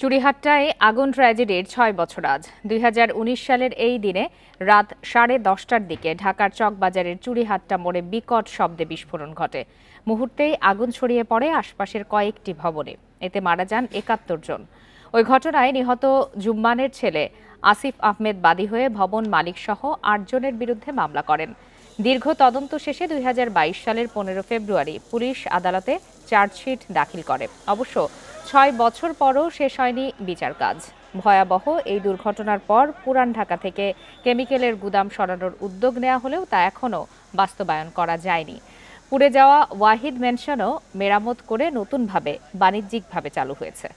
চুড়িহাট্টায় আগুন ট্র্যাজেডির ৬ বছর আজ। ২০১৯ সালের এই দিনে রাত 10:30টার দিকে ঢাকার চকবাজারের চুড়িহাট্টা মোড়ে বিকট শব্দে বিস্ফোরণ ঘটে। মুহূর্তেই আগুন ছড়িয়ে পড়ে আশপাশের কয়েকটি ভবনে। এতে মারা যান ৭১ জন। ওই ঘটনায় নিহত জুম্মানের ছেলে আসিফ আহমেদ বাদী হয়ে ভবন মালিকসহ ৮ জনের বিরুদ্ধে মামলা করেন। দীর্ঘ তদন্ত শেষে ২০২২ সালের ১৫ ফেব্রুয়ারি পুলিশ আদালতে চার্জশিট দাখিল করে। অবশ্য ৬ বছর পরও শেষ হয়নি বিচার কাজ। ভয়াবহ এই দুর্ঘটনার পর পুরান ঢাকা থেকে কেমিক্যালের গুদাম সরানোর উদ্যোগ নেওয়া হলেও তা এখনও বাস্তবায়ন করা যায়নি। পুড়ে যাওয়া ওয়াহিদ ম্যানশনও মেরামত করে নতুনভাবে বাণিজ্যিকভাবে চালু হয়েছে।